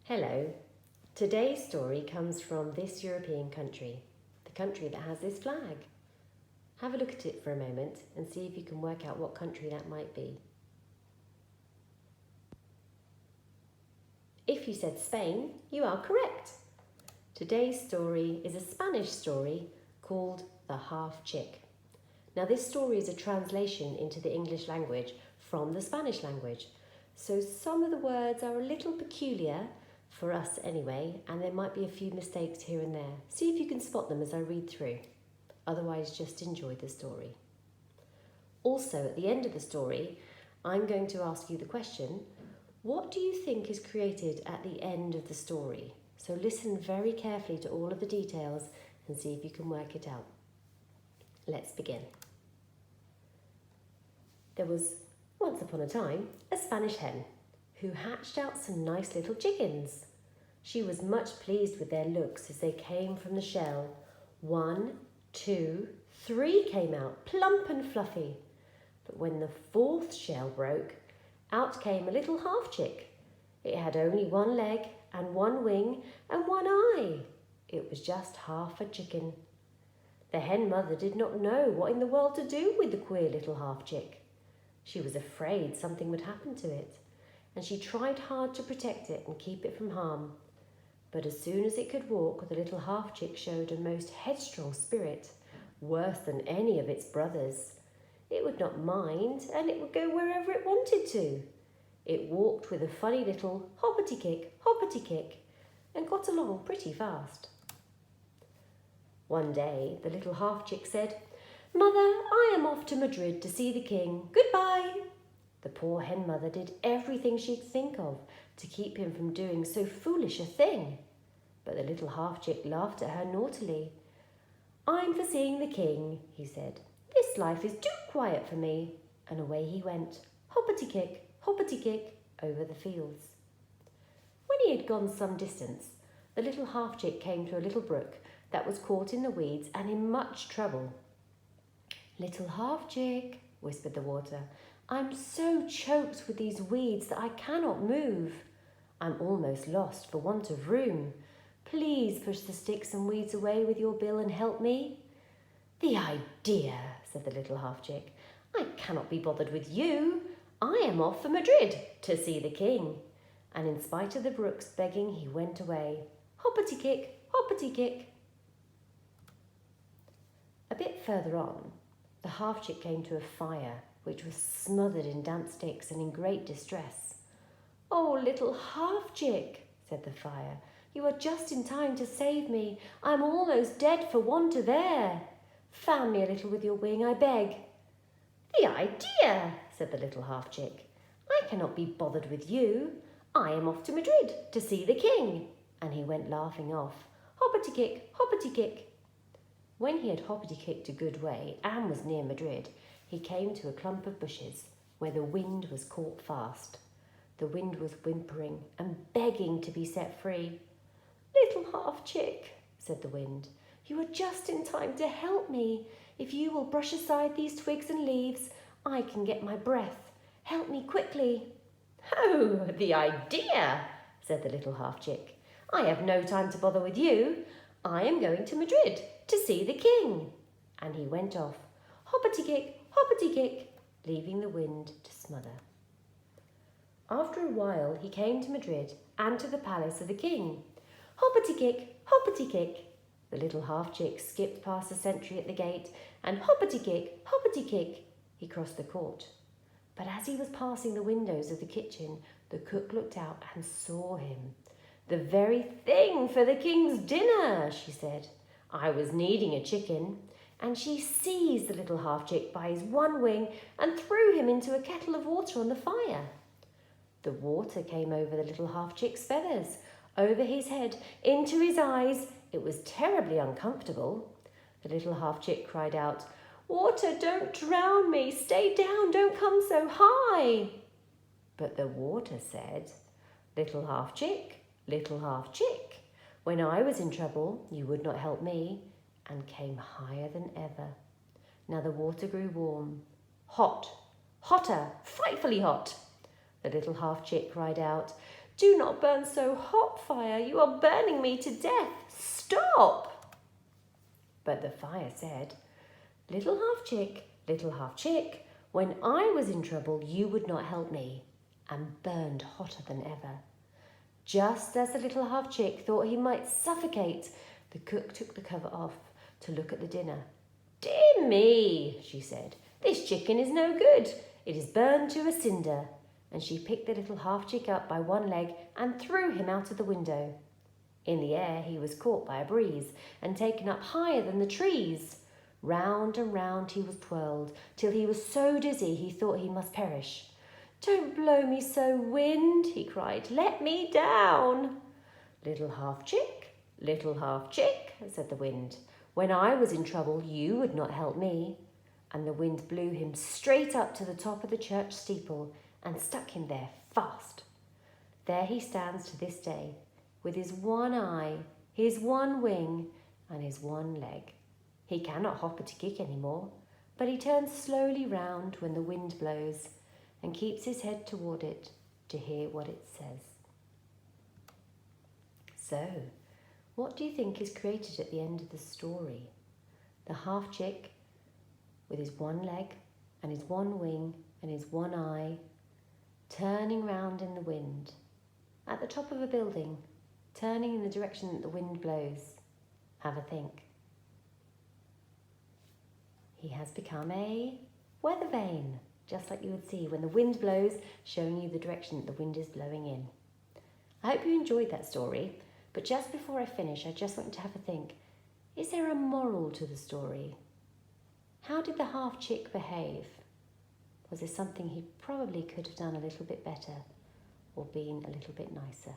Hello. Today's story comes from this European country, the country that has this flag. Have a look at it for a moment and see if you can work out what country that might be. If you said Spain, you are correct. Today's story is a Spanish story called The Half Chick. Now this story is a translation into the English language from the Spanish language, so some of the words are a little peculiar, for us anyway, and there might be a few mistakes here and there. See if you can spot them as I read through. Otherwise, just enjoy the story. Also, at the end of the story, I'm going to ask you the question, what do you think is created at the end of the story? So listen very carefully to all of the details and see if you can work it out. Let's begin. There was, once upon a time, a Spanish hen who hatched out some nice little chickens. She was much pleased with their looks as they came from the shell. 1, 2, 3 came out, plump and fluffy. But when the 4th shell broke, out came a little half chick. It had only 1 leg and 1 wing and 1 eye. It was just half a chicken. The hen mother did not know what in the world to do with the queer little half chick. She was afraid something would happen to it, and she tried hard to protect it and keep it from harm. But as soon as it could walk, the little half chick showed a most headstrong spirit, worse than any of its brothers. It would not mind, and it would go wherever it wanted to. It walked with a funny little hoppity kick, and got along pretty fast. One day, the little half chick said, "Mother, I am off to Madrid to see the king. Goodbye." The poor hen mother did everything she could think of to keep him from doing so foolish a thing. But the little half chick laughed at her naughtily. "I'm for seeing the king," he said. "This life is too quiet for me." And away he went, hoppity kick, over the fields. When he had gone some distance, the little half chick came to a little brook that was caught in the weeds and in much trouble. "Little half chick," whispered the water, "I'm so choked with these weeds that I cannot move. I'm almost lost for want of room. Please push the sticks and weeds away with your bill and help me." "The idea," said the little half chick. "I cannot be bothered with you. I am off for Madrid to see the king." And in spite of the brook's begging, he went away. Hoppity kick. A bit further on, the half chick came to a fire which was smothered in damp sticks and in great distress. "Oh, little half chick," said the fire, "you are just in time to save me. I am almost dead for want of air. Fan me a little with your wing, I beg." "The idea," said the little half chick. "I cannot be bothered with you. I am off to Madrid to see the king." And he went laughing off, hoppity kick. When he had hoppity kicked a good way and was near Madrid, he came to a clump of bushes where the wind was caught fast. The wind was whimpering and begging to be set free. "Little half chick," said the wind, "you are just in time to help me. If you will brush aside these twigs and leaves, I can get my breath. Help me quickly." "Oh, the idea," said the little half chick. "I have no time to bother with you. I am going to Madrid to see the king." And he went off, hoppity kick, leaving the wind to smother. After a while, he came to Madrid and to the palace of the king. Hoppity kick. The little half chick skipped past the sentry at the gate and hoppity kick, he crossed the court. But as he was passing the windows of the kitchen, the cook looked out and saw him. "The very thing for the king's dinner," she said. "I was needing a chicken." And she seized the little half chick by his 1 wing and threw him into a kettle of water on the fire. The water came over the little half chick's feathers, over his head, into his eyes. It was terribly uncomfortable. The little half chick cried out, "Water, don't drown me. Stay down, don't come so high." But the water said, little half chick, when I was in trouble, you would not help me," and came higher than ever. Now the water grew warm, hotter, frightfully hot. The little half chick cried out, Do not burn so hot, fire. You are burning me to death. Stop! But the fire said, little half chick, when I was in trouble, you would not help me, and burned hotter than ever. Just as the little half chick thought he might suffocate, the cook took the cover off to look at the dinner. Dear me, she said, this chicken is no good. It is burned to a cinder. And she picked the little half chick up by one leg and threw him out of the window. In the air he was caught by a breeze and taken up higher than the trees. Round and round he was twirled, till he was so dizzy he thought he must perish. Don't blow me so, wind, he cried. Let me down. Little half chick, said the wind. When I was in trouble, you would not help me. And the wind blew him straight up to the top of the church steeple and stuck him there fast. There he stands to this day, with his one eye, his one wing, and his one leg. He cannot hop a kick any more, but he turns slowly round when the wind blows and keeps his head toward it to hear what it says. So, what do you think is created at the end of the story? The half chick with his one leg and his one wing and his one eye, turning round in the wind, at the top of a building, turning in the direction that the wind blows. Have a think. He has become a weather vane, just like you would see when the wind blows, showing you the direction that the wind is blowing in. I hope you enjoyed that story, but just before I finish, I just want you to have a think. Is there a moral to the story? How did the half chick behave? Was there something he probably could have done a little bit better or been a little bit nicer?